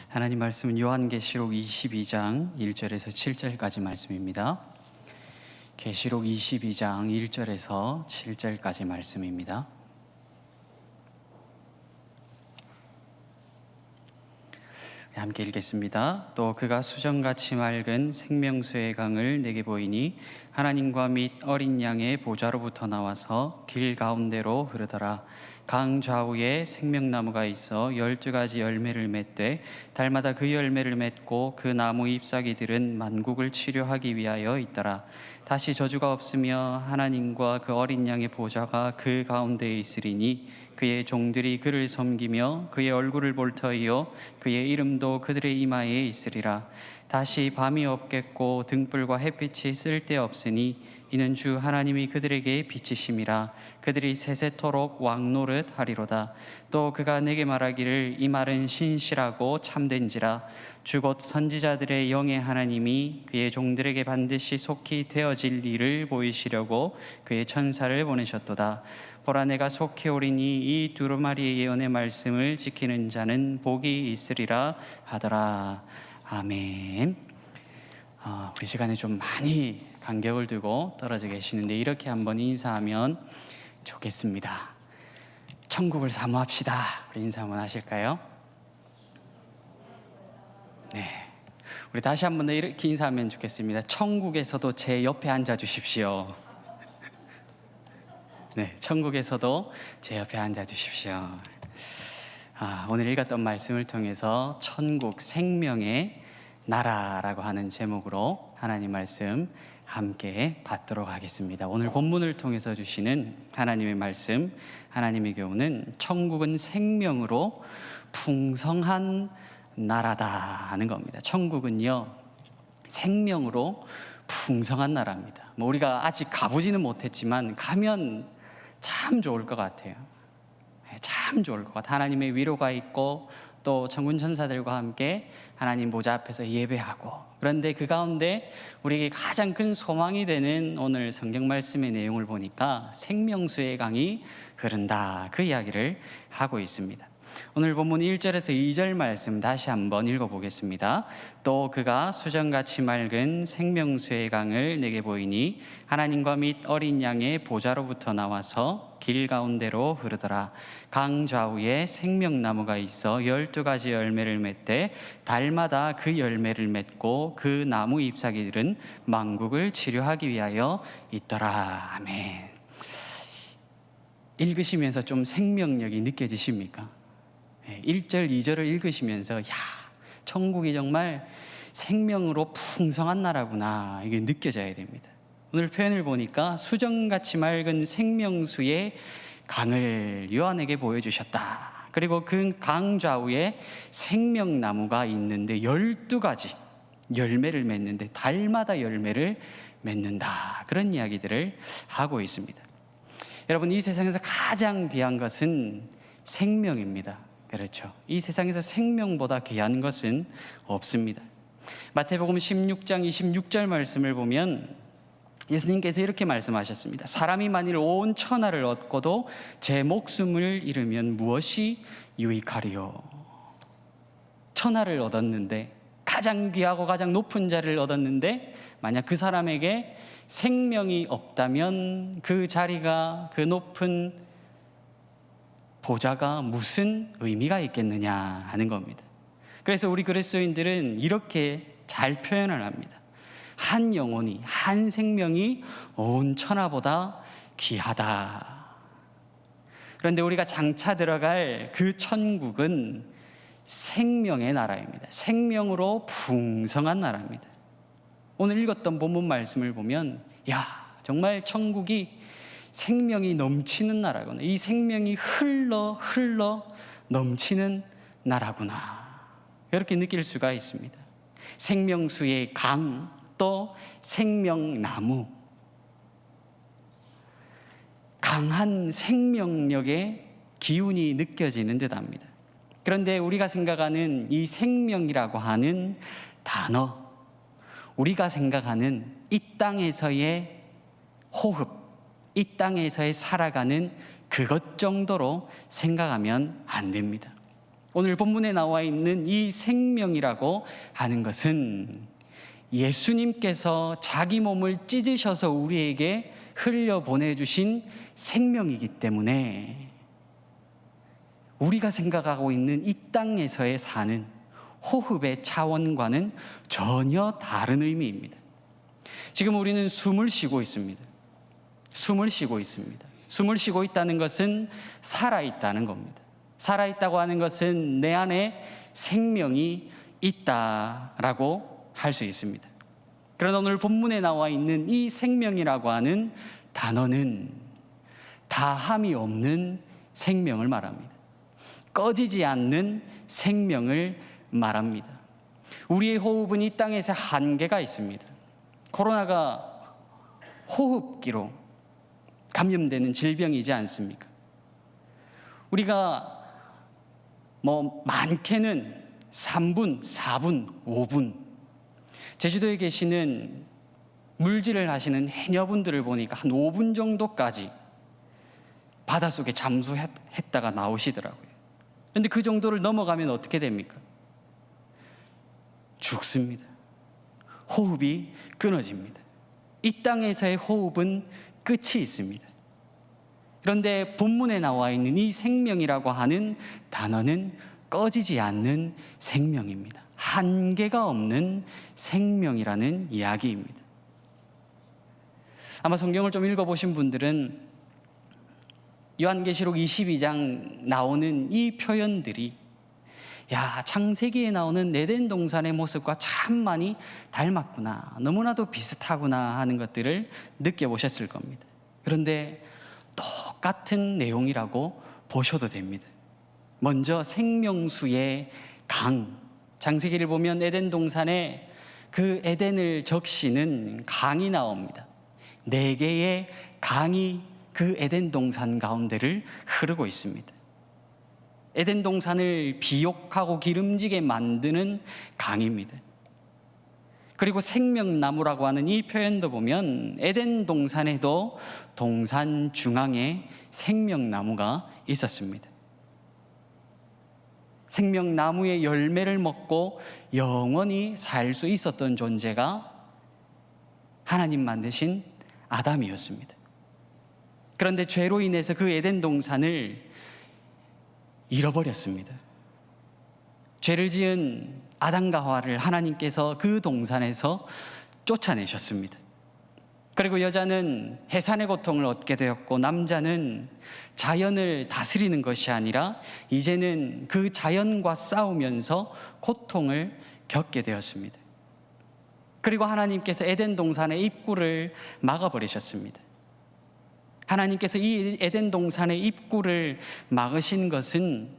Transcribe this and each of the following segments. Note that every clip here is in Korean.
하나님 말씀은 요한계시록 22장 1절에서 7절까지 말씀입니다. 계시록 22장 1절에서 7절까지 말씀입니다. 함께 읽겠습니다. 또 그가 수정같이 맑은 생명수의 강을 내게 보이니 하나님과 및 어린 양의 보좌로부터 나와서 길 가운데로 흐르더라. 강 좌우에 생명나무가 있어 12가지 열매를 맺되 달마다 그 열매를 맺고 그 나무 잎사귀들은 만국을 치료하기 위하여 있더라. 다시 저주가 없으며 하나님과 그 어린 양의 보좌가 그 가운데에 있으리니 그의 종들이 그를 섬기며 그의 얼굴을 볼 터이요 그의 이름도 그들의 이마에 있으리라. 다시 밤이 없겠고 등불과 햇빛이 쓸데없으니 이는 주 하나님이 그들에게 빛이심이라. 그들이 세세토록 왕노릇 하리로다. 또 그가 내게 말하기를 이 말은 신실하고 참된지라. 주 곧 선지자들의 영의 하나님이 그의 종들에게 반드시 속히 되어질 일을 보이시려고 그의 천사를 보내셨도다. 보라, 내가 속히 오리니 이 두루마리의 예언의 말씀을 지키는 자는 복이 있으리라 하더라. 아멘. 우리 시간에 좀 많이 간격을 두고 떨어져 계시는데 이렇게 한번 인사하면 좋겠습니다. 천국을 사모합시다. 우리 인사 한번 하실까요? 네, 우리 다시 한번 이렇게 인사하면 좋겠습니다. 천국에서도 제 옆에 앉아 주십시오. 네, 천국에서도 제 옆에 앉아 주십시오. 오늘 읽었던 말씀을 통해서 천국 생명의 나라라고 하는 제목으로 하나님 말씀 함께 받도록 하겠습니다. 오늘 본문을 통해서 주시는 하나님의 말씀, 하나님의 교훈은 천국은 생명으로 풍성한 나라다 하는 겁니다. 천국은요, 생명으로 풍성한 나라입니다. 우리가 아직 가보지는 못했지만 가면 참 좋을 것 같아요. 참 좋을 것 같아요. 하나님의 위로가 있고 또 천군 천사들과 함께 하나님 보좌 앞에서 예배하고, 그런데 그 가운데 우리에게 가장 큰 소망이 되는 오늘 성경 말씀의 내용을 보니까 생명수의 강이 흐른다, 그 이야기를 하고 있습니다. 오늘 본문 1절에서 2절 말씀 다시 한번 읽어보겠습니다. 또 그가 수정같이 맑은 생명수의 강을 내게 보이니 하나님과 및 어린 양의 보좌로부터 나와서 길 가운데로 흐르더라. 강 좌우에 생명나무가 있어 12가지 열매를 맺되 달마다 그 열매를 맺고 그 나무 잎사귀들은 만국을 치료하기 위하여 있더라. 아멘. 읽으시면서 좀 생명력이 느껴지십니까? 1절, 2절을 읽으시면서 천국이 정말 생명으로 풍성한 나라구나, 이게 느껴져야 됩니다. 오늘 표현을 보니까 수정같이 맑은 생명수의 강을 요한에게 보여주셨다. 그리고 그 강 좌우에 생명나무가 있는데 12가지 열매를 맺는데 달마다 열매를 맺는다, 그런 이야기들을 하고 있습니다. 여러분, 이 세상에서 가장 귀한 것은 생명입니다. 그렇죠. 이 세상에서 생명보다 귀한 것은 없습니다. 마태복음 16장 26절 말씀을 보면 예수님께서 이렇게 말씀하셨습니다. 사람이 만일 온 천하를 얻고도 제 목숨을 잃으면 무엇이 유익하리요? 천하를 얻었는데, 가장 귀하고 가장 높은 자리를 얻었는데 만약 그 사람에게 생명이 없다면 그 자리가, 그 높은 보좌가 무슨 의미가 있겠느냐 하는 겁니다. 그래서 우리 그리스도인들은 이렇게 잘 표현을 합니다. 한 영혼이, 한 생명이 온 천하보다 귀하다. 그런데 우리가 장차 들어갈 그 천국은 생명의 나라입니다. 생명으로 풍성한 나라입니다. 오늘 읽었던 본문 말씀을 보면 정말 천국이 생명이 넘치는 나라구나, 이 생명이 흘러 넘치는 나라구나, 이렇게 느낄 수가 있습니다. 생명수의 강, 또 생명나무, 강한 생명력의 기운이 느껴지는 듯합니다. 그런데 우리가 생각하는 이 생명이라고 하는 단어, 우리가 생각하는 이 땅에서의 호흡, 이 땅에서의 살아가는 그것 정도로 생각하면 안 됩니다. 오늘 본문에 나와 있는 이 생명이라고 하는 것은 예수님께서 자기 몸을 찢으셔서 우리에게 흘려 보내주신 생명이기 때문에 우리가 생각하고 있는 이 땅에서의 사는 호흡의 차원과는 전혀 다른 의미입니다. 지금 우리는 숨을 쉬고 있습니다. 숨을 쉬고 있습니다. 숨을 쉬고 있다는 것은 살아있다는 겁니다. 살아있다고 하는 것은 내 안에 생명이 있다라고 할 수 있습니다. 그러나 오늘 본문에 나와 있는 이 생명이라고 하는 단어는 다함이 없는 생명을 말합니다. 꺼지지 않는 생명을 말합니다. 우리의 호흡은 이 땅에서 한계가 있습니다. 코로나가 호흡기로 감염되는 질병이지 않습니까? 우리가 많게는 3분, 4분, 5분 제주도에 계시는 물질을 하시는 해녀분들을 보니까 한 5분 정도까지 바닷속에 잠수했다가 나오시더라고요. 그런데 그 정도를 넘어가면 어떻게 됩니까? 죽습니다. 호흡이 끊어집니다. 이 땅에서의 호흡은 끝이 있습니다. 그런데 본문에 나와 있는 이 생명이라고 하는 단어는 꺼지지 않는 생명입니다. 한계가 없는 생명이라는 이야기입니다. 아마 성경을 좀 읽어보신 분들은 요한계시록 22장 나오는 이 표현들이 창세기에 나오는 에덴 동산의 모습과 참 많이 닮았구나, 너무나도 비슷하구나 하는 것들을 느껴보셨을 겁니다. 그런데 똑같은 내용이라고 보셔도 됩니다. 먼저 생명수의 강, 창세기를 보면 에덴 동산에 그 에덴을 적시는 강이 나옵니다. 4개의 강이 그 에덴 동산 가운데를 흐르고 있습니다. 에덴 동산을 비옥하고 기름지게 만드는 강입니다. 그리고 생명나무라고 하는 이 표현도 보면 에덴 동산에도 동산 중앙에 생명나무가 있었습니다. 생명나무의 열매를 먹고 영원히 살 수 있었던 존재가 하나님 만드신 아담이었습니다. 그런데 죄로 인해서 그 에덴 동산을 잃어버렸습니다. 죄를 지은 아담과 하와를 하나님께서 그 동산에서 쫓아내셨습니다. 그리고 여자는 해산의 고통을 얻게 되었고, 남자는 자연을 다스리는 것이 아니라 이제는 그 자연과 싸우면서 고통을 겪게 되었습니다. 그리고 하나님께서 에덴 동산의 입구를 막아버리셨습니다. 하나님께서 이 에덴 동산의 입구를 막으신 것은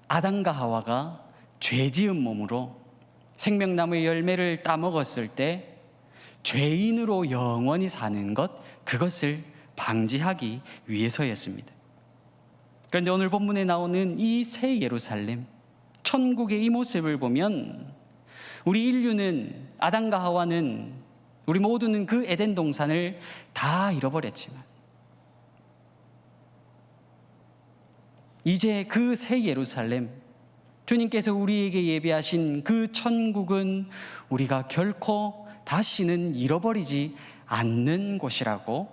아담과 하와가 죄 지은 몸으로 생명나무의 열매를 따먹었을 때 죄인으로 영원히 사는 것, 그것을 방지하기 위해서였습니다. 그런데 오늘 본문에 나오는 이 새 예루살렘, 천국의 이 모습을 보면 우리 인류는, 아담과 하와는, 우리 모두는 그 에덴 동산을 다 잃어버렸지만 이제 그 새 예루살렘, 주님께서 우리에게 예비하신 그 천국은 우리가 결코 다시는 잃어버리지 않는 곳이라고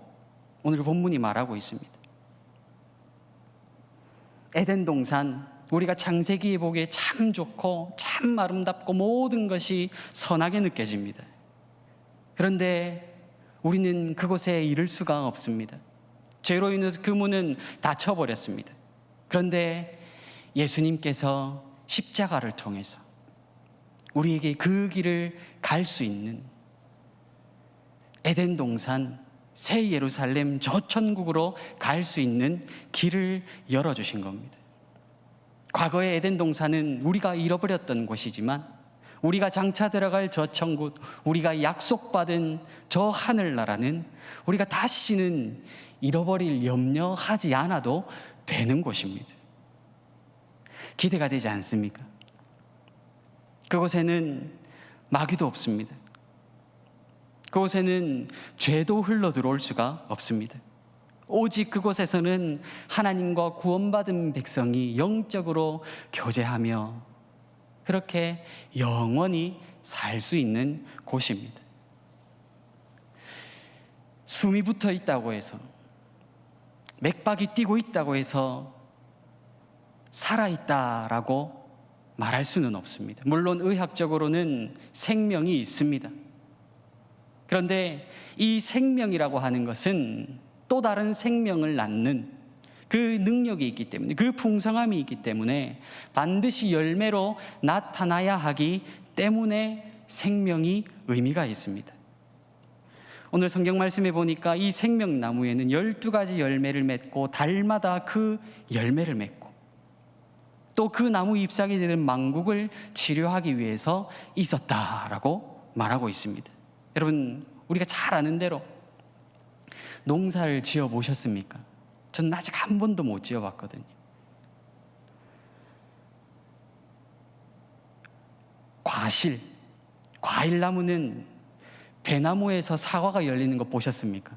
오늘 본문이 말하고 있습니다. 에덴 동산, 우리가 창세기에 보기에 참 좋고 참 아름답고 모든 것이 선하게 느껴집니다. 그런데 우리는 그곳에 이를 수가 없습니다. 죄로 인해서 그 문은 닫혀버렸습니다. 그런데 예수님께서 십자가를 통해서 우리에게 그 길을 갈 수 있는 에덴 동산, 새 예루살렘, 저 천국으로 갈 수 있는 길을 열어주신 겁니다. 과거의 에덴 동산은 우리가 잃어버렸던 곳이지만 우리가 장차 들어갈 저 천국, 우리가 약속받은 저 하늘나라는 우리가 다시는 잃어버릴 염려하지 않아도 되는 곳입니다. 기대가 되지 않습니까? 그곳에는 마귀도 없습니다. 그곳에는 죄도 흘러 들어올 수가 없습니다. 오직 그곳에서는 하나님과 구원받은 백성이 영적으로 교제하며 그렇게 영원히 살 수 있는 곳입니다. 숨이 붙어 있다고 해서, 맥박이 뛰고 있다고 해서 살아있다라고 말할 수는 없습니다. 물론 의학적으로는 생명이 있습니다. 그런데 이 생명이라고 하는 것은 또 다른 생명을 낳는 그 능력이 있기 때문에, 그 풍성함이 있기 때문에 반드시 열매로 나타나야 하기 때문에 생명이 의미가 있습니다. 오늘 성경 말씀에 보니까 이 생명나무에는 12가지 열매를 맺고 달마다 그 열매를 맺고 또 그 나무 잎사귀 되는 망국을 치료하기 위해서 있었다라고 말하고 있습니다. 여러분, 우리가 잘 아는 대로 농사를 지어 보셨습니까? 저는 아직 한 번도 못 지어 봤거든요. 과일나무는 배나무에서 사과가 열리는 거 보셨습니까?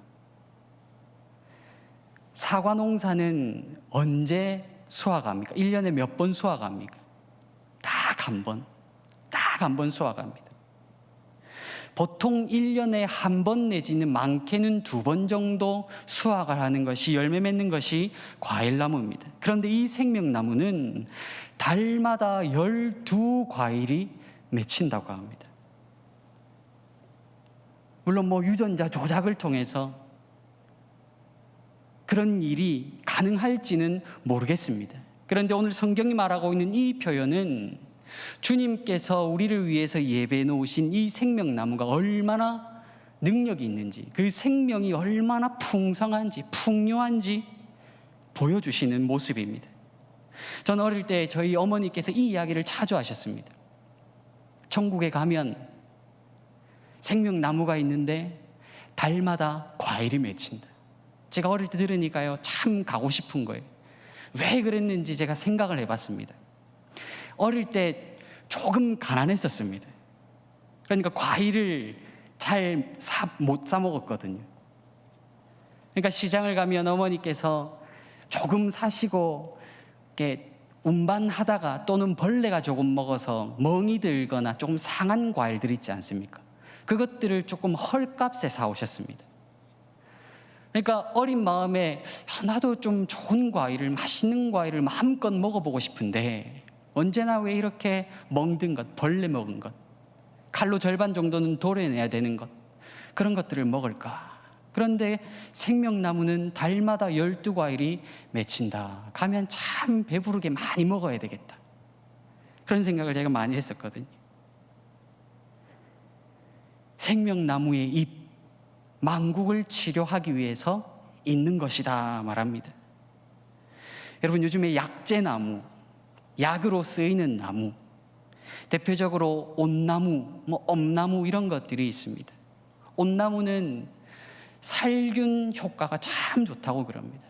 사과 농사는 언제 수확합니까? 1년에 몇 번 수확합니까? 딱 한 번 수확합니다. 보통 1년에 한 번 내지는 많게는 2번 정도 수확을 하는 것이, 열매 맺는 것이 과일나무입니다. 그런데 이 생명나무는 달마다 12과일이 맺힌다고 합니다. 물론 유전자 조작을 통해서 그런 일이 가능할지는 모르겠습니다. 그런데 오늘 성경이 말하고 있는 이 표현은 주님께서 우리를 위해서 예배해 놓으신 이 생명나무가 얼마나 능력이 있는지, 그 생명이 얼마나 풍성한지, 풍요한지 보여주시는 모습입니다. 저는 어릴 때 저희 어머니께서 이 이야기를 자주 하셨습니다. 천국에 가면 생명나무가 있는데 달마다 과일이 맺힌다. 제가 어릴 때 들으니까요, 참 가고 싶은 거예요. 왜 그랬는지 제가 생각을 해봤습니다. 어릴 때 조금 가난했었습니다. 그러니까 과일을 잘 못 사 먹었거든요. 그러니까 시장을 가면 어머니께서 조금 사시고 이렇게 운반하다가 또는 벌레가 조금 먹어서 멍이 들거나 조금 상한 과일들 있지 않습니까? 그것들을 조금 헐값에 사오셨습니다. 그러니까 어린 마음에 나도 좀 좋은 과일을, 맛있는 과일을 마음껏 먹어보고 싶은데 언제나 왜 이렇게 멍든 것, 벌레 먹은 것, 칼로 절반 정도는 도려내야 되는 것, 그런 것들을 먹을까? 그런데 생명나무는 달마다 12과일이 맺힌다. 가면 참 배부르게 많이 먹어야 되겠다. 그런 생각을 제가 많이 했었거든요. 생명나무의 잎, 망국을 치료하기 위해서 있는 것이다 말합니다. 여러분, 요즘에 약재나무, 약으로 쓰이는 나무, 대표적으로 온나무, 엄나무 이런 것들이 있습니다. 온나무는 살균 효과가 참 좋다고 그럽니다.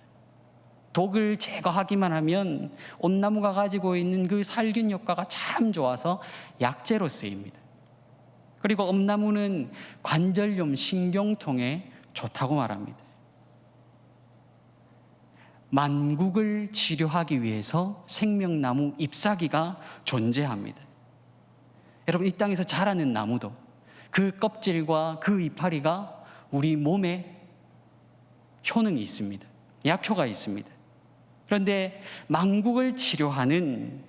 독을 제거하기만 하면 온나무가 가지고 있는 그 살균 효과가 참 좋아서 약재로 쓰입니다. 그리고 엄나무는 관절염, 신경통에 좋다고 말합니다. 만국을 치료하기 위해서 생명나무 잎사귀가 존재합니다. 여러분, 이 땅에서 자라는 나무도 그 껍질과 그 이파리가 우리 몸에 효능이 있습니다. 약효가 있습니다. 그런데 만국을 치료하는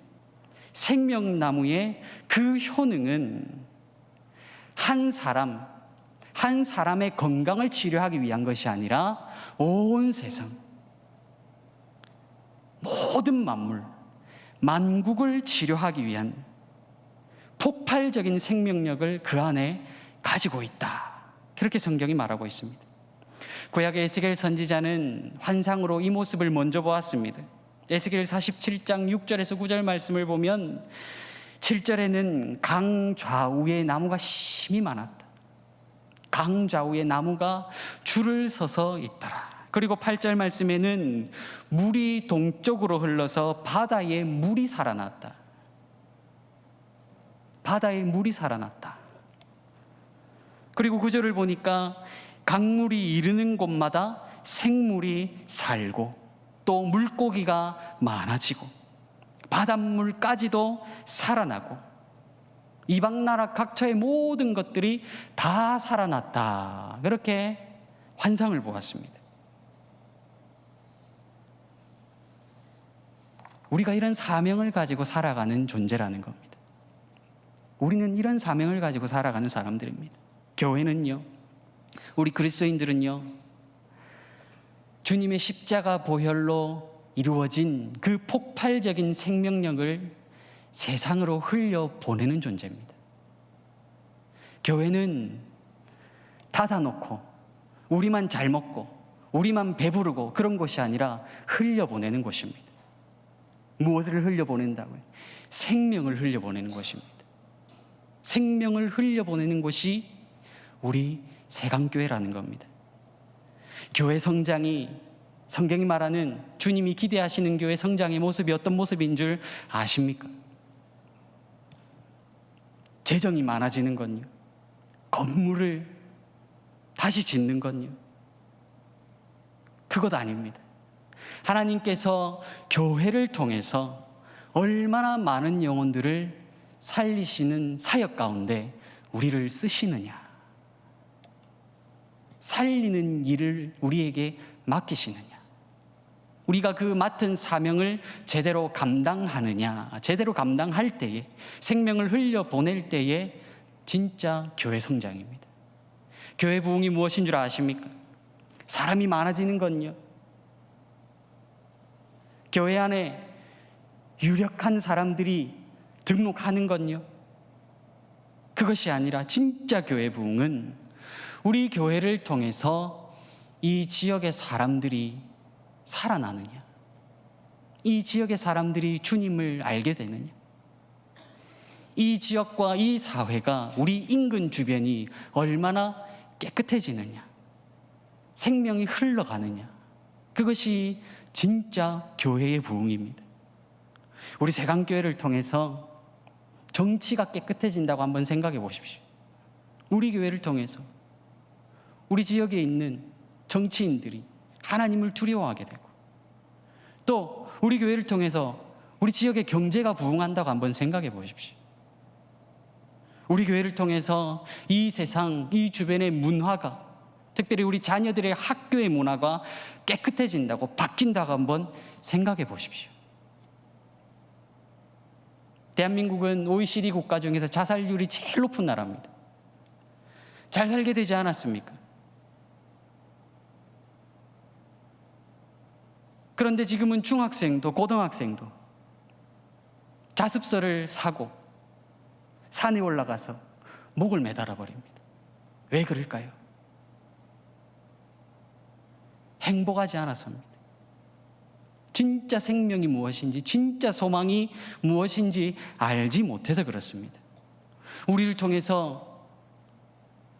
생명나무의 그 효능은 한 사람의 건강을 치료하기 위한 것이 아니라 온 세상, 모든 만물, 만국을 치료하기 위한 폭발적인 생명력을 그 안에 가지고 있다. 그렇게 성경이 말하고 있습니다. 구약의 에스겔 선지자는 환상으로 이 모습을 먼저 보았습니다. 에스겔 47장 6절에서 9절 말씀을 보면 7절에는 강 좌우에 나무가 심이 많았다. 강 좌우에 나무가 줄을 서서 있더라. 그리고 8절 말씀에는 물이 동쪽으로 흘러서 바다에 물이 살아났다. 바다에 물이 살아났다. 그리고 9절을 보니까 강물이 이르는 곳마다 생물이 살고 또 물고기가 많아지고 바닷물까지도 살아나고 이방 나라 각처의 모든 것들이 다 살아났다. 그렇게 환상을 보았습니다. 우리가 이런 사명을 가지고 살아가는 존재라는 겁니다. 우리는 이런 사명을 가지고 살아가는 사람들입니다. 교회는요, 우리 그리스도인들은요, 주님의 십자가 보혈로 이루어진 그 폭발적인 생명력을 세상으로 흘려보내는 존재입니다. 교회는 닫아놓고 우리만 잘 먹고 우리만 배부르고 그런 곳이 아니라 흘려보내는 곳입니다. 무엇을 흘려보낸다고요? 생명을 흘려보내는 것입니다. 생명을 흘려보내는 곳이 우리 세강교회라는 겁니다. 교회 성장이 성경이 말하는 주님이 기대하시는 교회 성장의 모습이 어떤 모습인 줄 아십니까? 재정이 많아지는 건요, 건물을 다시 짓는 건요, 그것 아닙니다. 하나님께서 교회를 통해서 얼마나 많은 영혼들을 살리시는 사역 가운데 우리를 쓰시느냐, 살리는 일을 우리에게 맡기시느냐, 우리가 그 맡은 사명을 제대로 감당하느냐, 제대로 감당할 때에, 생명을 흘려보낼 때에 진짜 교회 성장입니다. 교회 부흥이 무엇인 줄 아십니까? 사람이 많아지는 건요, 교회 안에 유력한 사람들이 등록하는 건요, 그것이 아니라 진짜 교회 부흥은 우리 교회를 통해서 이 지역의 사람들이 살아나느냐, 이 지역의 사람들이 주님을 알게 되느냐, 이 지역과 이 사회가, 우리 인근 주변이 얼마나 깨끗해지느냐, 생명이 흘러가느냐, 그것이 진짜 교회의 부흥입니다. 우리 세강교회를 통해서 정치가 깨끗해진다고 한번 생각해 보십시오. 우리 교회를 통해서 우리 지역에 있는 정치인들이 하나님을 두려워하게 되고, 또 우리 교회를 통해서 우리 지역의 경제가 부흥한다고 한번 생각해 보십시오. 우리 교회를 통해서 이 세상, 이 주변의 문화가, 특별히 우리 자녀들의 학교의 문화가 깨끗해진다고, 바뀐다고 한번 생각해 보십시오. 대한민국은 OECD 국가 중에서 자살률이 제일 높은 나라입니다. 잘 살게 되지 않았습니까? 그런데 지금은 중학생도 고등학생도 자습서를 사고 산에 올라가서 목을 매달아 버립니다. 왜 그럴까요? 행복하지 않아서입니다. 진짜 생명이 무엇인지, 진짜 소망이 무엇인지 알지 못해서 그렇습니다. 우리를 통해서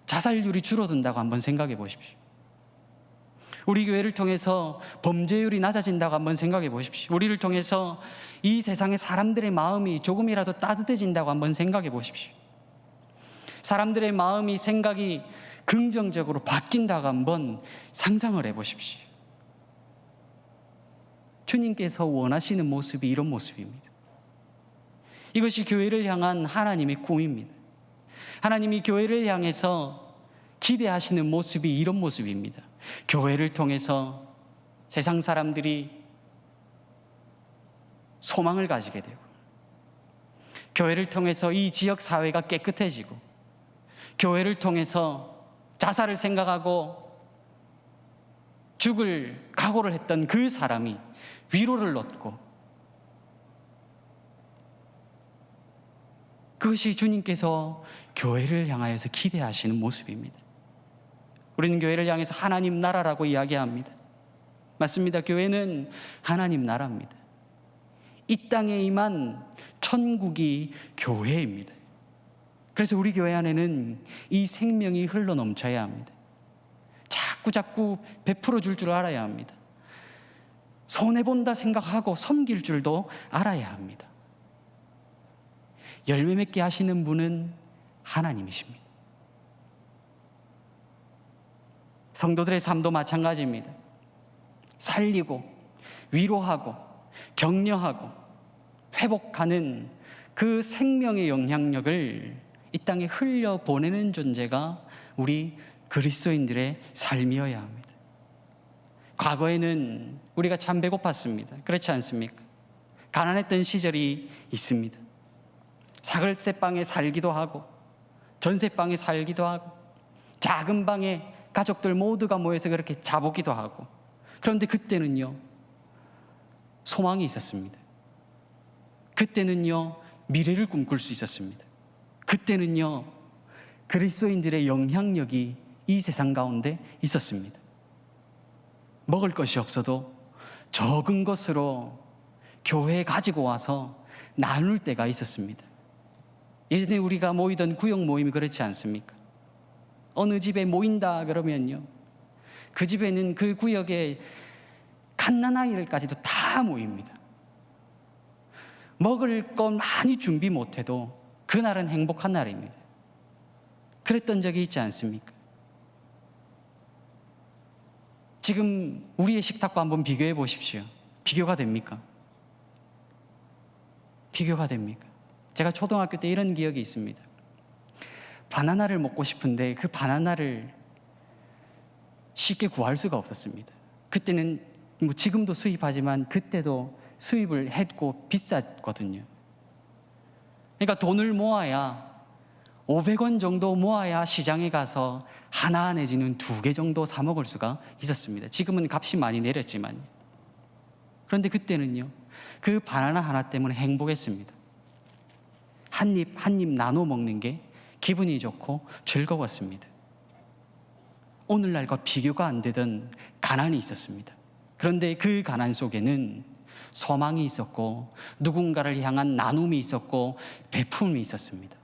자살률이 줄어든다고 한번 생각해 보십시오. 우리 교회를 통해서 범죄율이 낮아진다고 한번 생각해 보십시오. 우리를 통해서 이 세상의 사람들의 마음이 조금이라도 따뜻해진다고 한번 생각해 보십시오. 사람들의 마음이, 생각이 긍정적으로 바뀐다고 한번 상상을 해 보십시오. 주님께서 원하시는 모습이 이런 모습입니다. 이것이 교회를 향한 하나님의 꿈입니다. 하나님이 교회를 향해서 기대하시는 모습이 이런 모습입니다. 교회를 통해서 세상 사람들이 소망을 가지게 되고, 교회를 통해서 이 지역 사회가 깨끗해지고, 교회를 통해서 자살을 생각하고 죽을 각오를 했던 그 사람이 위로를 얻고, 그것이 주님께서 교회를 향하여서 기대하시는 모습입니다. 우리는 교회를 향해서 하나님 나라라고 이야기합니다. 맞습니다. 교회는 하나님 나라입니다. 이 땅에 임한 천국이 교회입니다. 그래서 우리 교회 안에는 이 생명이 흘러 넘쳐야 합니다. 자꾸 베풀어 줄 줄 알아야 합니다. 손해본다 생각하고 섬길 줄도 알아야 합니다. 열매 맺게 하시는 분은 하나님이십니다. 성도들의 삶도 마찬가지입니다. 살리고 위로하고 격려하고 회복하는 그 생명의 영향력을 이 땅에 흘려보내는 존재가 우리 그리스도인들의 삶이어야 합니다. 과거에는 우리가 참 배고팠습니다. 그렇지 않습니까? 가난했던 시절이 있습니다. 사글세방에 살기도 하고 전세방에 살기도 하고 작은 방에 가족들 모두가 모여서 그렇게 자보기도 하고, 그런데 그때는요 소망이 있었습니다. 그때는요 미래를 꿈꿀 수 있었습니다. 그때는요 그리스도인들의 영향력이 이 세상 가운데 있었습니다. 먹을 것이 없어도 적은 것으로 교회에 가지고 와서 나눌 때가 있었습니다. 예전에 우리가 모이던 구역 모임이 그렇지 않습니까? 어느 집에 모인다 그러면요 그 집에는 그 구역에 갓난아이들까지도 다 모입니다. 먹을 것 많이 준비 못해도 그날은 행복한 날입니다. 그랬던 적이 있지 않습니까? 지금 우리의 식탁과 한번 비교해 보십시오. 비교가 됩니까? 비교가 됩니까? 제가 초등학교 때 이런 기억이 있습니다. 바나나를 먹고 싶은데 그 바나나를 쉽게 구할 수가 없었습니다. 그때는 뭐 지금도 수입하지만 그때도 수입을 했고 비쌌거든요. 그러니까 돈을 모아야 500원 정도 모아야 시장에 가서 하나 내지는 2개 정도 사 먹을 수가 있었습니다. 지금은 값이 많이 내렸지만, 그런데 그때는요 그 바나나 하나 때문에 행복했습니다. 한 입 한 입 나눠 먹는 게 기분이 좋고 즐거웠습니다. 오늘날과 비교가 안 되던 가난이 있었습니다. 그런데 그 가난 속에는 소망이 있었고 누군가를 향한 나눔이 있었고 베품이 있었습니다.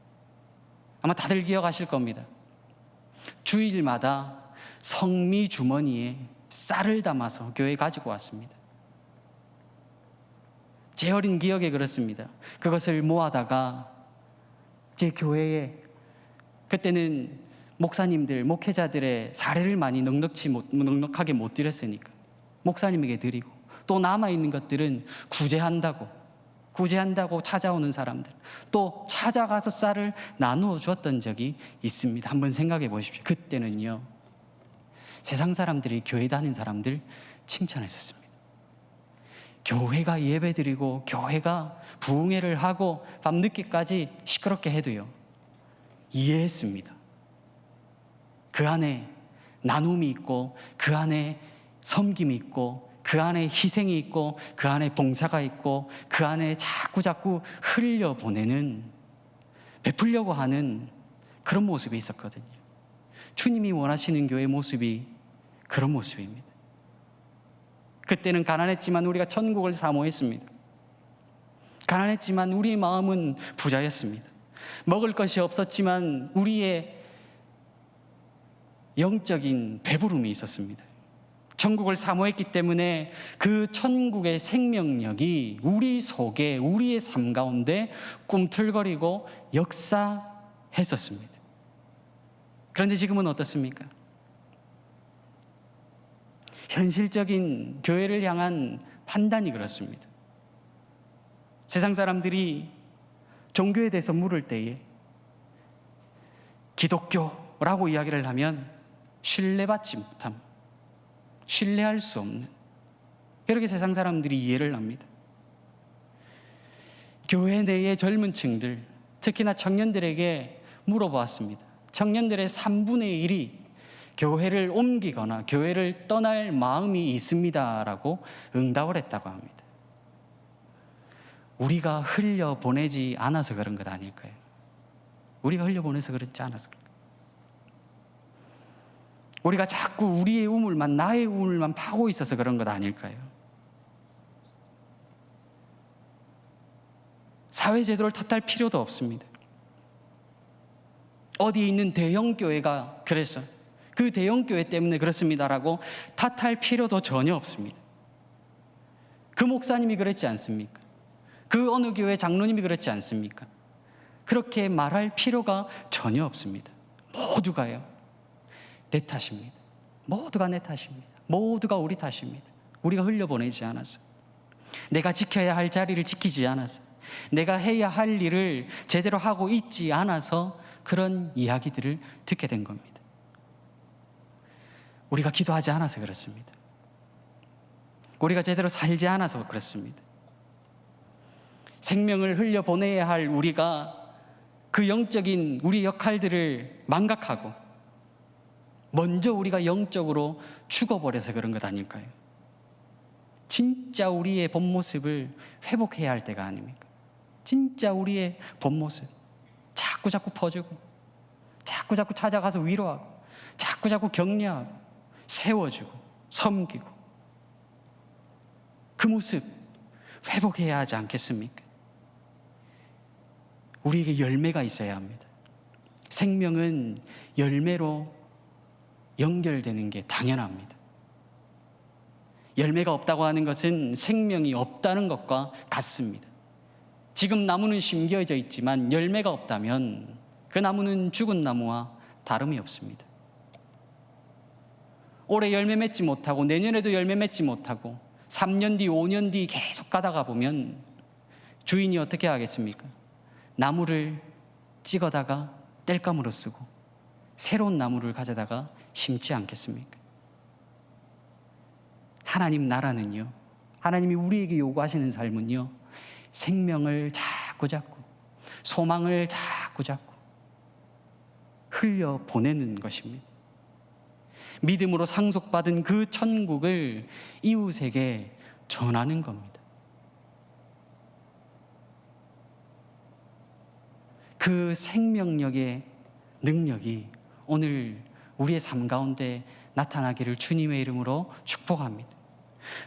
아마 다들 기억하실 겁니다. 주일마다 성미 주머니에 쌀을 담아서 교회에 가지고 왔습니다. 제 어린 기억에 그렇습니다. 그것을 모아다가 제 교회에, 그때는 목사님들, 목회자들의 사례를 많이 넉넉하게 못 드렸으니까 목사님에게 드리고, 또 남아있는 것들은 구제한다고 찾아오는 사람들, 또 찾아가서 쌀을 나누어 주었던 적이 있습니다. 한번 생각해 보십시오. 그때는요 세상 사람들이 교회 다닌 사람들 칭찬했었습니다. 교회가 예배드리고 교회가 부흥회를 하고 밤늦게까지 시끄럽게 해도요 이해했습니다. 그 안에 나눔이 있고 그 안에 섬김이 있고 그 안에 희생이 있고 그 안에 봉사가 있고 그 안에 자꾸 흘려보내는, 베풀려고 하는 그런 모습이 있었거든요. 주님이 원하시는 교회 모습이 그런 모습입니다. 그때는 가난했지만 우리가 천국을 사모했습니다. 가난했지만 우리의 마음은 부자였습니다. 먹을 것이 없었지만 우리의 영적인 배부름이 있었습니다. 천국을 사모했기 때문에 그 천국의 생명력이 우리 속에, 우리의 삶 가운데 꿈틀거리고 역사했었습니다. 그런데 지금은 어떻습니까? 현실적인 교회를 향한 판단이 그렇습니다. 세상 사람들이 종교에 대해서 물을 때에 기독교라고 이야기를 하면 신뢰받지 못함, 신뢰할 수 없는, 이렇게 세상 사람들이 이해를 합니다. 교회 내의 젊은 층들, 특히나 청년들에게 물어보았습니다. 청년들의 3분의 1이 교회를 옮기거나 교회를 떠날 마음이 있습니다라고 응답을 했다고 합니다. 우리가 흘려보내지 않아서 그런 것 아닐까요? 우리가 흘려보내서 그렇지 않아서 그럴까요? 우리가 자꾸 우리의 우물만, 나의 우물만 파고 있어서 그런 것 아닐까요? 사회제도를 탓할 필요도 없습니다. 어디에 있는 대형교회가 그래서 그 대형교회 때문에 그렇습니다라고 탓할 필요도 전혀 없습니다. 그 목사님이 그랬지 않습니까? 그 어느 교회 장로님이 그렇지 않습니까? 그렇게 말할 필요가 전혀 없습니다. 모두가요 내 탓입니다. 모두가 내 탓입니다. 모두가 우리 탓입니다. 우리가 흘려보내지 않아서, 내가 지켜야 할 자리를 지키지 않아서, 내가 해야 할 일을 제대로 하고 있지 않아서 그런 이야기들을 듣게 된 겁니다. 우리가 기도하지 않아서 그렇습니다. 우리가 제대로 살지 않아서 그렇습니다. 생명을 흘려보내야 할 우리가 그 영적인 우리 역할들을 망각하고 먼저 우리가 영적으로 죽어버려서 그런 것 아닐까요? 진짜 우리의 본 모습을 회복해야 할 때가 아닙니까? 진짜 우리의 본 모습 자꾸 퍼주고, 자꾸 찾아가서 위로하고, 자꾸 격려하고, 세워주고, 섬기고, 그 모습 회복해야 하지 않겠습니까? 우리에게 열매가 있어야 합니다. 생명은 열매로 연결되는 게 당연합니다. 열매가 없다고 하는 것은 생명이 없다는 것과 같습니다. 지금 나무는 심겨져 있지만 열매가 없다면 그 나무는 죽은 나무와 다름이 없습니다. 올해 열매 맺지 못하고 내년에도 열매 맺지 못하고 3년 뒤, 5년 뒤 계속 가다가 보면 주인이 어떻게 하겠습니까? 나무를 찍어다가 땔감으로 쓰고 새로운 나무를 가져다가 심지 않겠습니까? 하나님 나라는요, 하나님이 우리에게 요구하시는 삶은요, 생명을 자꾸 소망을 자꾸 흘려보내는 것입니다. 믿음으로 상속받은 그 천국을 이웃에게 전하는 겁니다. 그 생명력의 능력이 오늘 우리의 삶 가운데 나타나기를 주님의 이름으로 축복합니다.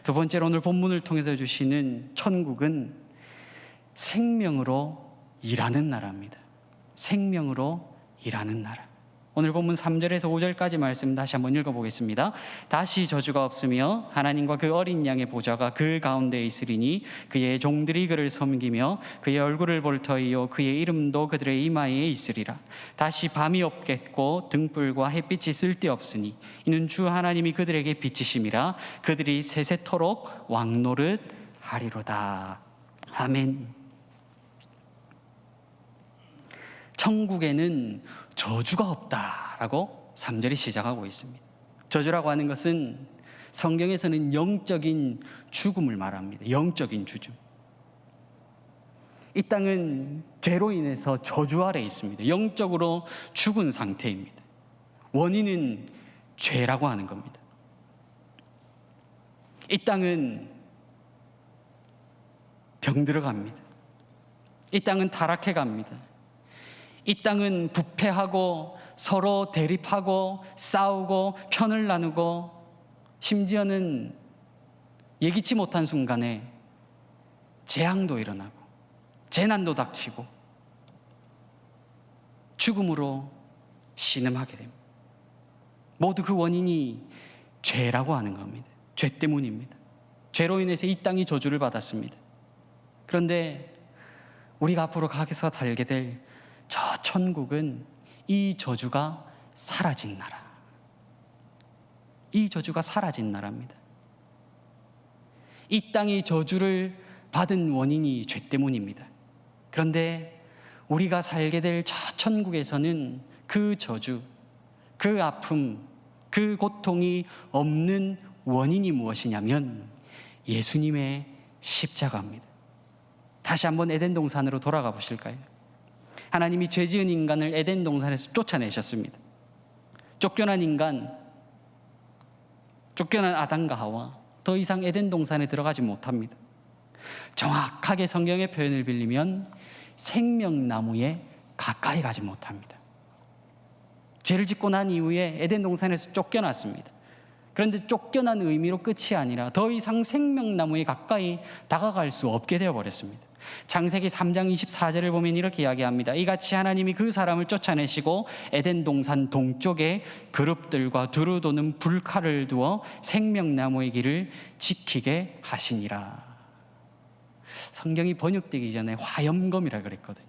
두 번째로 오늘 본문을 통해서 주시는 천국은 생명으로 일하는 나라입니다. 생명으로 일하는 나라. 오늘 본문 3절에서 5절까지 말씀 다시 한번 읽어보겠습니다. 다시 저주가 없으며 하나님과 그 어린 양의 보좌가 그 가운데 있으리니 그의 종들이 그를 섬기며 그의 얼굴을 볼 터이요 그의 이름도 그들의 이마에 있으리라. 다시 밤이 없겠고 등불과 햇빛이 쓸데없으니 이는 주 하나님이 그들에게 빛이심이라. 그들이 세세토록 왕노릇 하리로다. 아멘. 천국에는 저주가 없다라고 3절이 시작하고 있습니다. 저주라고 하는 것은 성경에서는 영적인 죽음을 말합니다. 영적인 죽음. 이 땅은 죄로 인해서 저주 아래 있습니다. 영적으로 죽은 상태입니다. 원인은 죄라고 하는 겁니다. 이 땅은 병들어갑니다. 이 땅은 타락해 갑니다. 이 땅은 부패하고 서로 대립하고 싸우고 편을 나누고 심지어는 예기치 못한 순간에 재앙도 일어나고 재난도 닥치고 죽음으로 신음하게 됩니다. 모두 그 원인이 죄라고 하는 겁니다. 죄 때문입니다. 죄로 인해서 이 땅이 저주를 받았습니다. 그런데 우리가 앞으로 가서 살게 될 저 천국은 이 저주가 사라진 나라. 이 저주가 사라진 나라입니다. 이 땅이 저주를 받은 원인이 죄 때문입니다. 그런데 우리가 살게 될 저 천국에서는 그 저주, 그 아픔, 그 고통이 없는 원인이 무엇이냐면 예수님의 십자가입니다. 다시 한번 에덴 동산으로 돌아가 보실까요? 하나님이 죄 지은 인간을 에덴 동산에서 쫓아내셨습니다. 쫓겨난 인간, 쫓겨난 아담과 하와 더 이상 에덴 동산에 들어가지 못합니다. 정확하게 성경의 표현을 빌리면 생명나무에 가까이 가지 못합니다. 죄를 짓고 난 이후에 에덴 동산에서 쫓겨났습니다. 그런데 쫓겨난 의미로 끝이 아니라 더 이상 생명나무에 가까이 다가갈 수 없게 되어버렸습니다. 창세기 3장 24절을 보면 이렇게 이야기합니다. 이같이 하나님이 그 사람을 쫓아내시고 에덴 동산 동쪽에 그룹들과 두루 도는 불칼을 두어 생명나무의 길을 지키게 하시니라. 성경이 번역되기 전에 화염검이라 그랬거든요.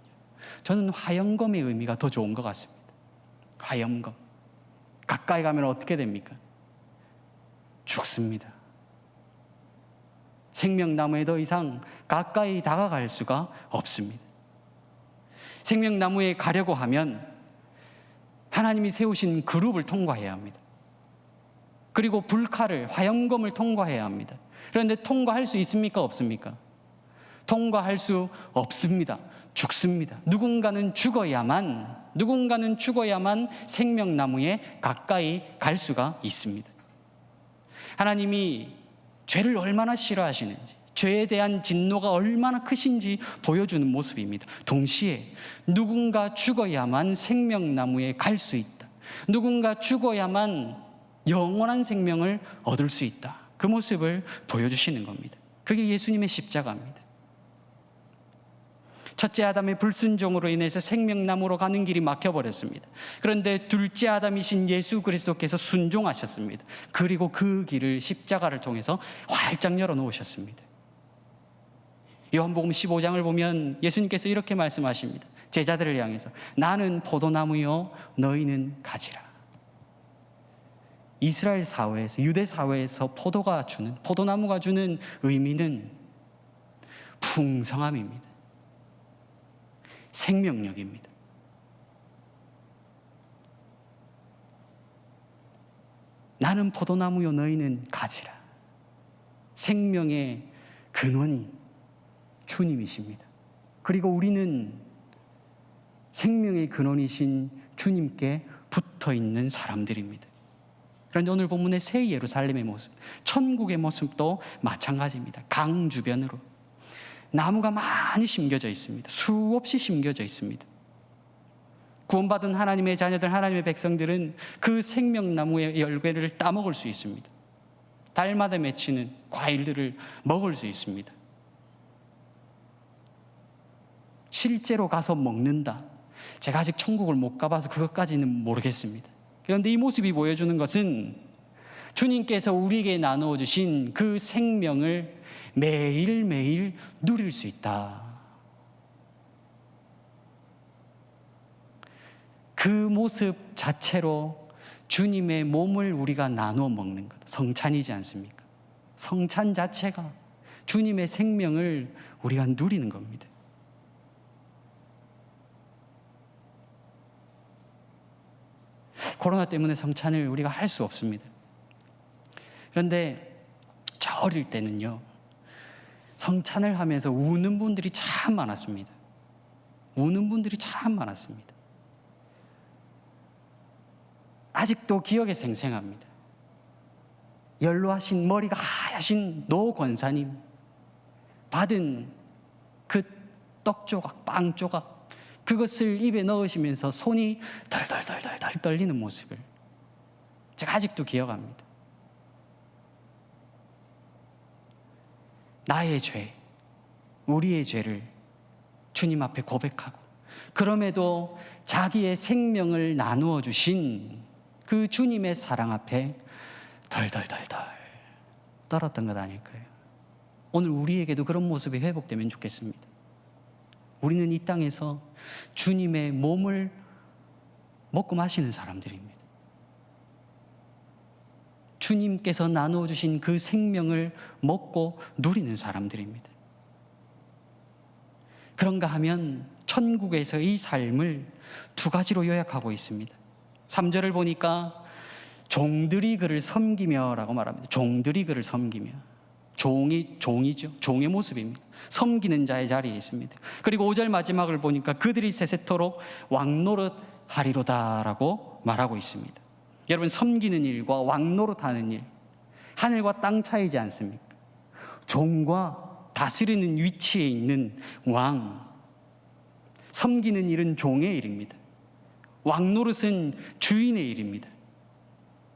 저는 화염검의 의미가 더 좋은 것 같습니다. 화염검. 가까이 가면 어떻게 됩니까? 죽습니다. 생명나무에 더 이상 가까이 다가갈 수가 없습니다. 생명나무에 가려고 하면 하나님이 세우신 그룹을 통과해야 합니다. 그리고 불칼을, 화염검을 통과해야 합니다. 그런데 통과할 수 있습니까? 없습니까? 통과할 수 없습니다. 죽습니다. 누군가는 죽어야만 생명나무에 가까이 갈 수가 있습니다. 하나님이 죄를 얼마나 싫어하시는지, 죄에 대한 진노가 얼마나 크신지 보여주는 모습입니다. 동시에 누군가 죽어야만 생명나무에 갈 수 있다. 누군가 죽어야만 영원한 생명을 얻을 수 있다. 그 모습을 보여주시는 겁니다. 그게 예수님의 십자가입니다. 첫째 아담의 불순종으로 인해서 생명나무로 가는 길이 막혀버렸습니다. 그런데 둘째 아담이신 예수 그리스도께서 순종하셨습니다. 그리고 그 길을 십자가를 통해서 활짝 열어놓으셨습니다. 요한복음 15장을 보면 예수님께서 이렇게 말씀하십니다. 제자들을 향해서 나는 포도나무요 너희는 가지라. 이스라엘 사회에서, 유대 사회에서 포도나무가 주는 의미는 풍성함입니다. 생명력입니다. 나는 포도나무요 너희는 가지라. 생명의 근원이 주님이십니다. 그리고 우리는 생명의 근원이신 주님께 붙어있는 사람들입니다. 그런데 오늘 본문의 새 예루살렘의 모습, 천국의 모습도 마찬가지입니다. 강 주변으로 나무가 많이 심겨져 있습니다. 수없이 심겨져 있습니다. 구원받은 하나님의 자녀들, 하나님의 백성들은 그 생명나무의 열매를 따먹을 수 있습니다. 달마다 맺히는 과일들을 먹을 수 있습니다. 실제로 가서 먹는다. 제가 아직 천국을 못 가봐서 그것까지는 모르겠습니다. 그런데 이 모습이 보여주는 것은 주님께서 우리에게 나누어 주신 그 생명을 매일매일 누릴 수 있다. 그 모습 자체로 주님의 몸을 우리가 나누어 먹는 것, 성찬이지 않습니까? 성찬 자체가 주님의 생명을 우리가 누리는 겁니다. 코로나 때문에 성찬을 우리가 할 수 없습니다. 그런데 저 어릴 때는요, 성찬을 하면서 우는 분들이 참 많았습니다. 아직도 기억에 생생합니다. 연로하신, 머리가 하얗신 노 권사님 받은 그 떡 조각, 빵 조각, 그것을 입에 넣으시면서 손이 덜덜덜덜 떨리는 모습을 제가 아직도 기억합니다. 나의 죄, 우리의 죄를 주님 앞에 고백하고, 그럼에도 자기의 생명을 나누어 주신 그 주님의 사랑 앞에 덜덜덜덜 떨었던 것 아닐까요? 오늘 우리에게도 그런 모습이 회복되면 좋겠습니다. 우리는 이 땅에서 주님의 몸을 먹고 마시는 사람들입니다. 주님께서 나누어 주신 그 생명을 먹고 누리는 사람들입니다. 그런가 하면 천국에서 이 삶을 두 가지로 요약하고 있습니다. 3절을 보니까 종들이 그를 섬기며라고 말합니다. 종들이 그를 섬기며. 종이죠. 종의 모습입니다. 섬기는 자의 자리에 있습니다. 그리고 5절 마지막을 보니까 그들이 세세토록 왕노릇하리로다라고 말하고 있습니다. 여러분, 섬기는 일과 왕노릇하는 일, 하늘과 땅 차이지 않습니까? 종과 다스리는 위치에 있는 왕, 섬기는 일은 종의 일입니다. 왕노릇은 주인의 일입니다.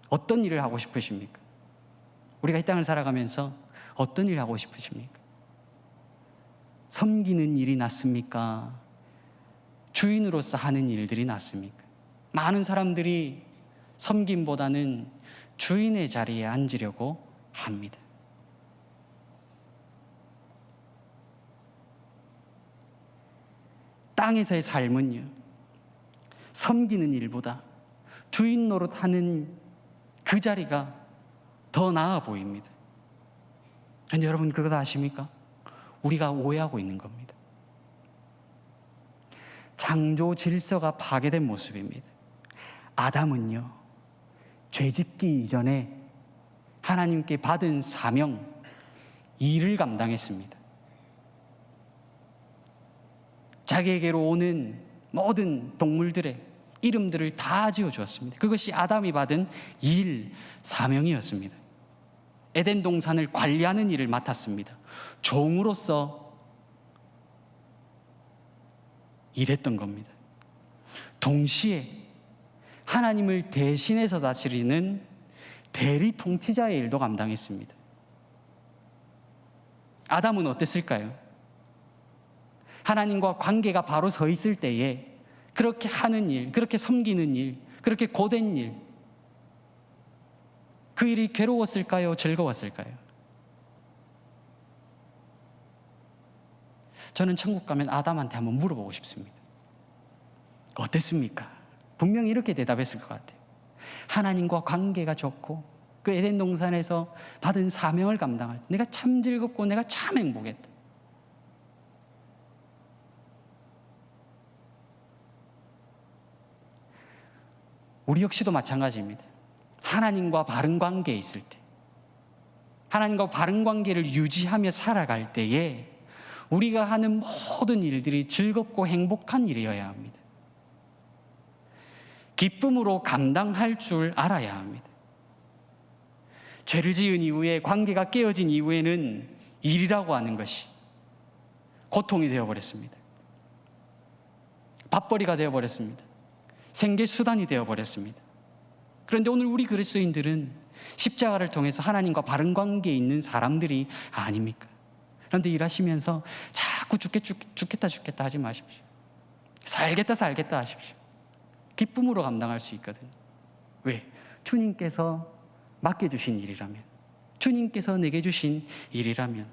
어떤 일을 하고 싶으십니까? 우리가 이 땅을 살아가면서 어떤 일을 하고 싶으십니까? 섬기는 일이 낫습니까? 주인으로서 하는 일들이 낫습니까? 많은 사람들이 섬김보다는 주인의 자리에 앉으려고 합니다. 땅에서의 삶은요, 섬기는 일보다 주인 노릇하는 그 자리가 더 나아 보입니다. 그런데 여러분 그거 아십니까? 우리가 오해하고 있는 겁니다. 창조 질서가 파괴된 모습입니다. 아담은요, 죄짓기 이전에 하나님께 받은 사명, 일을 감당했습니다. 자기에게로 오는 모든 동물들의 이름들을 다 지어주었습니다. 그것이 아담이 받은 일, 사명이었습니다. 에덴 동산을 관리하는 일을 맡았습니다. 종으로서 일했던 겁니다. 동시에 하나님을 대신해서 다스리는 대리 통치자의 일도 감당했습니다. 아담은 어땠을까요? 하나님과 관계가 바로 서 있을 때에 그렇게 하는 일, 그렇게 섬기는 일, 그렇게 고된 일, 그 일이 괴로웠을까요? 즐거웠을까요? 저는 천국 가면 아담한테 한번 물어보고 싶습니다. 어땠습니까? 분명히 이렇게 대답했을 것 같아요. 하나님과 관계가 좋고 그 에덴 동산에서 받은 사명을 감당할 때 내가 참 즐겁고 내가 참 행복했다. 우리 역시도 마찬가지입니다. 하나님과 바른 관계에 있을 때, 하나님과 바른 관계를 유지하며 살아갈 때에 우리가 하는 모든 일들이 즐겁고 행복한 일이어야 합니다. 기쁨으로 감당할 줄 알아야 합니다. 죄를 지은 이후에, 관계가 깨어진 이후에는 일이라고 하는 것이 고통이 되어버렸습니다. 밥벌이가 되어버렸습니다. 생계수단이 되어버렸습니다. 그런데 오늘 우리 그리스도인들은 십자가를 통해서 하나님과 바른 관계에 있는 사람들이 아닙니까? 그런데 일하시면서 자꾸 죽겠다 하지 마십시오. 살겠다 하십시오. 기쁨으로 감당할 수 있거든요. 왜? 주님께서 맡겨주신 일이라면, 주님께서 내게 주신 일이라면,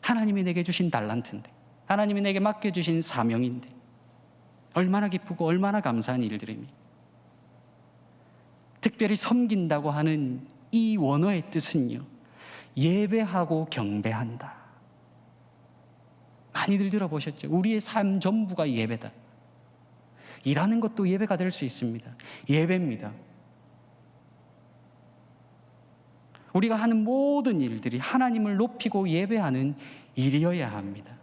하나님이 내게 주신 달란트인데, 하나님이 내게 맡겨주신 사명인데 얼마나 기쁘고 얼마나 감사한 일들입니까? 특별히 섬긴다고 하는 이 원어의 뜻은요, 예배하고 경배한다. 많이들 들어보셨죠? 우리의 삶 전부가 예배다. 일하는 것도 예배가 될 수 있습니다. 예배입니다. 우리가 하는 모든 일들이 하나님을 높이고 예배하는 일이어야 합니다.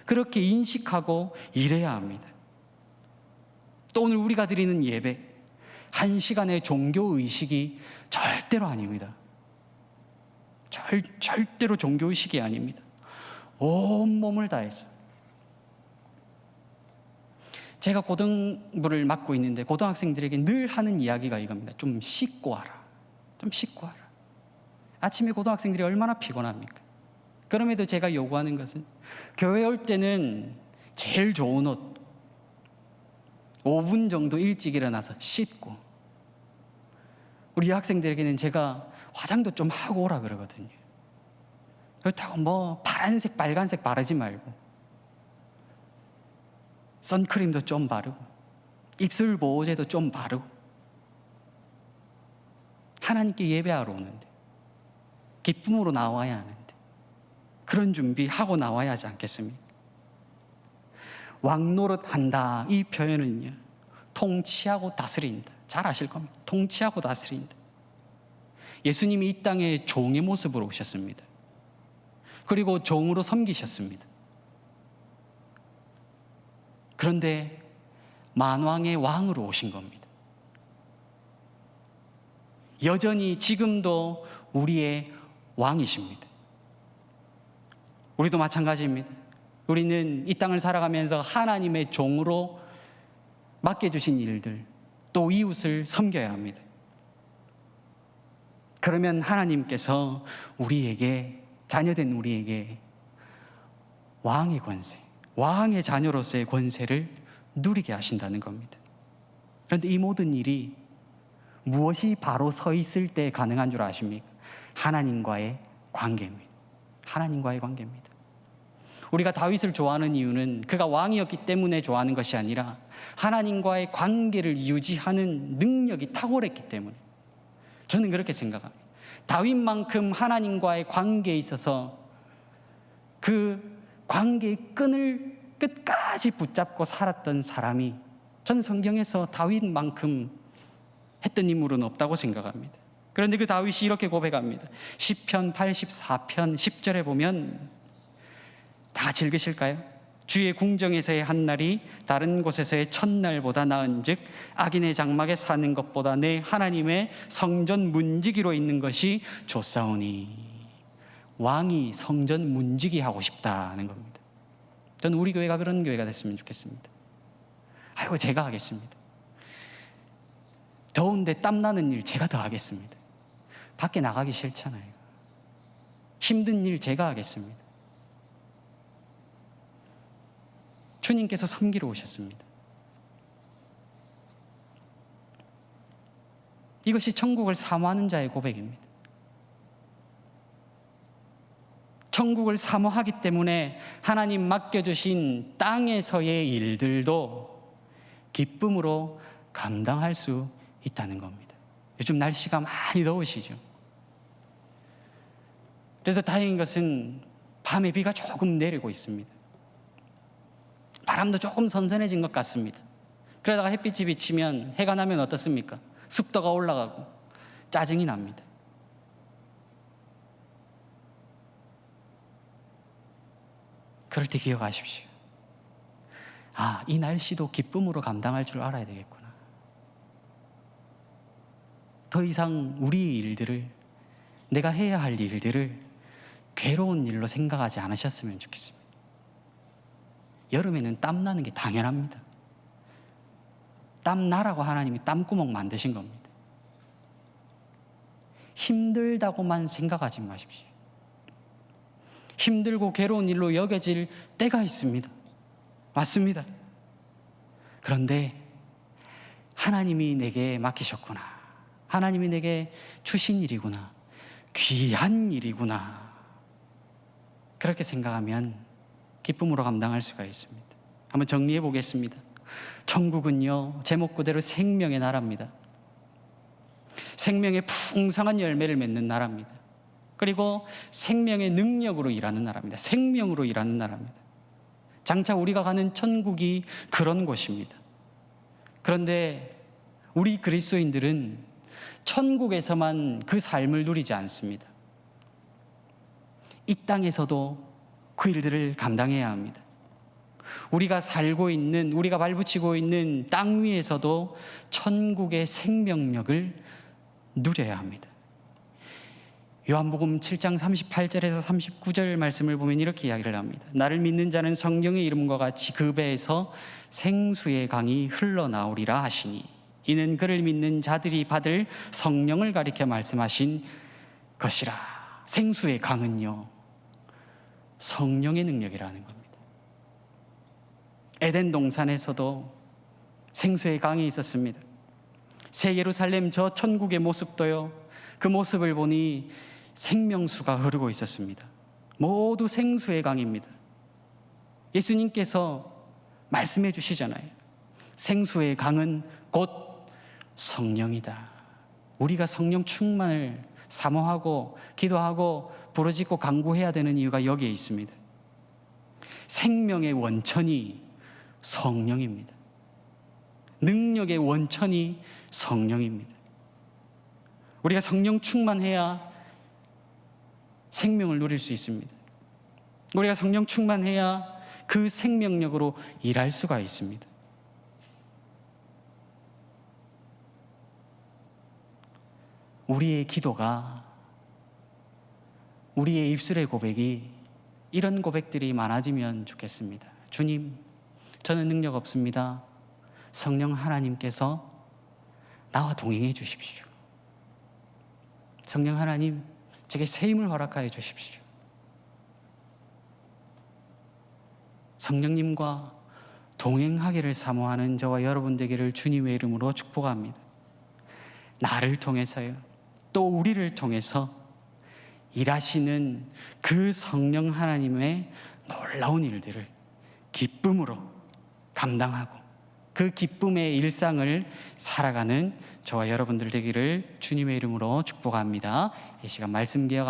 그렇게 인식하고 일해야 합니다. 또 오늘 우리가 드리는 예배, 한 시간의 종교의식이 절대로 아닙니다. 절대로 종교의식이 아닙니다. 온몸을 다해서. 제가 고등부를 맡고 있는데 고등학생들에게 늘 하는 이야기가 이겁니다. 좀 씻고 와라. 좀 씻고 와라. 아침에 고등학생들이 얼마나 피곤합니까? 그럼에도 제가 요구하는 것은 교회 올 때는 제일 좋은 옷 5분 정도 일찍 일어나서 씻고, 우리 학생들에게는 제가 화장도 좀 하고 오라 그러거든요. 그렇다고 뭐 파란색 빨간색 바르지 말고 선크림도 좀 바르고 입술 보호제도 좀 바르고, 하나님께 예배하러 오는데 기쁨으로 나와야 하는데 그런 준비하고 나와야 하지 않겠습니까? 왕노릇한다, 이 표현은요, 통치하고 다스린다. 잘 아실 겁니다. 통치하고 다스린다. 예수님이 이 땅에 종의 모습으로 오셨습니다. 그리고 종으로 섬기셨습니다. 그런데 만왕의 왕으로 오신 겁니다. 여전히 지금도 우리의 왕이십니다. 우리도 마찬가지입니다. 우리는 이 땅을 살아가면서 하나님의 종으로 맡겨주신 일들, 또 이웃을 섬겨야 합니다. 그러면 하나님께서 우리에게, 자녀된 우리에게 왕의 권세, 왕의 자녀로서의 권세를 누리게 하신다는 겁니다. 그런데 이 모든 일이 무엇이 바로 서 있을 때 가능한 줄 아십니까? 하나님과의 관계입니다. 하나님과의 관계입니다. 우리가 다윗을 좋아하는 이유는 그가 왕이었기 때문에 좋아하는 것이 아니라 하나님과의 관계를 유지하는 능력이 탁월했기 때문에, 저는 그렇게 생각합니다. 다윗만큼 하나님과의 관계에 있어서 그 관계의 끈을 끝까지 붙잡고 살았던 사람이 전 성경에서 다윗만큼 했던 인물은 없다고 생각합니다. 그런데 그 다윗이 이렇게 고백합니다. 시편 84편 10절에 보면, 다 같이 읽으실까요? 주의 궁정에서의 한 날이 다른 곳에서의 첫날보다 나은즉 악인의 장막에 사는 것보다 내 하나님의 성전 문지기로 있는 것이 좋사오니. 왕이 성전 문지기 하고 싶다는 겁니다. 저는 우리 교회가 그런 교회가 됐으면 좋겠습니다. 아이고, 제가 하겠습니다. 더운데 땀나는 일 제가 더 하겠습니다. 밖에 나가기 싫잖아요. 힘든 일 제가 하겠습니다. 주님께서 섬기러 오셨습니다. 이것이 천국을 사모하는 자의 고백입니다. 천국을 사모하기 때문에 하나님 맡겨주신 땅에서의 일들도 기쁨으로 감당할 수 있다는 겁니다. 요즘 날씨가 많이 더우시죠? 그래서 다행인 것은 밤에 비가 조금 내리고 있습니다. 바람도 조금 선선해진 것 같습니다. 그러다가 햇빛이 비치면, 해가 나면 어떻습니까? 습도가 올라가고 짜증이 납니다. 그럴 때 기억하십시오. 아, 이 날씨도 기쁨으로 감당할 줄 알아야 되겠구나. 더 이상 우리의 일들을, 내가 해야 할 일들을 괴로운 일로 생각하지 않으셨으면 좋겠습니다. 여름에는 땀 나는 게 당연합니다. 땀 나라고 하나님이 땀구멍 만드신 겁니다. 힘들다고만 생각하지 마십시오. 힘들고 괴로운 일로 여겨질 때가 있습니다. 맞습니다. 그런데 하나님이 내게 맡기셨구나, 하나님이 내게 주신 일이구나, 귀한 일이구나, 그렇게 생각하면 기쁨으로 감당할 수가 있습니다. 한번 정리해 보겠습니다. 천국은요, 제목 그대로 생명의 나라입니다. 생명의 풍성한 열매를 맺는 나라입니다. 그리고 생명의 능력으로 일하는 나라입니다. 생명으로 일하는 나라입니다. 장차 우리가 가는 천국이 그런 곳입니다. 그런데 우리 그리스도인들은 천국에서만 그 삶을 누리지 않습니다. 이 땅에서도 그 일들을 감당해야 합니다. 우리가 살고 있는, 우리가 발붙이고 있는 땅 위에서도 천국의 생명력을 누려야 합니다. 요한복음 7장 38절에서 39절 말씀을 보면 이렇게 이야기를 합니다. 나를 믿는 자는 성령의 이름과 같이 그 배에서 생수의 강이 흘러나오리라 하시니, 이는 그를 믿는 자들이 받을 성령을 가리켜 말씀하신 것이라. 생수의 강은요, 성령의 능력이라는 겁니다. 에덴 동산에서도 생수의 강이 있었습니다. 새 예루살렘 저 천국의 모습도요, 그 모습을 보니 생명수가 흐르고 있었습니다. 모두 생수의 강입니다. 예수님께서 말씀해 주시잖아요. 생수의 강은 곧 성령이다. 우리가 성령 충만을 사모하고 기도하고 부르짖고 간구해야 되는 이유가 여기에 있습니다. 생명의 원천이 성령입니다. 능력의 원천이 성령입니다. 우리가 성령 충만해야 생명을 누릴 수 있습니다. 우리가 성령 충만해야 그 생명력으로 일할 수가 있습니다. 우리의 기도가, 우리의 입술의 고백이 이런 고백들이 많아지면 좋겠습니다. 주님, 저는 능력 없습니다. 성령 하나님께서 나와 동행해 주십시오. 성령 하나님, 제게 새 힘을 허락하여 주십시오. 성령님과 동행하기를 사모하는 저와 여러분 되기를 주님의 이름으로 축복합니다. 나를 통해서요, 또 우리를 통해서 일하시는 그 성령 하나님의 놀라운 일들을 기쁨으로 감당하고 그 기쁨의 일상을 살아가는 저와 여러분들 되기를 주님의 이름으로 축복합니다. 이 시간 말씀 기억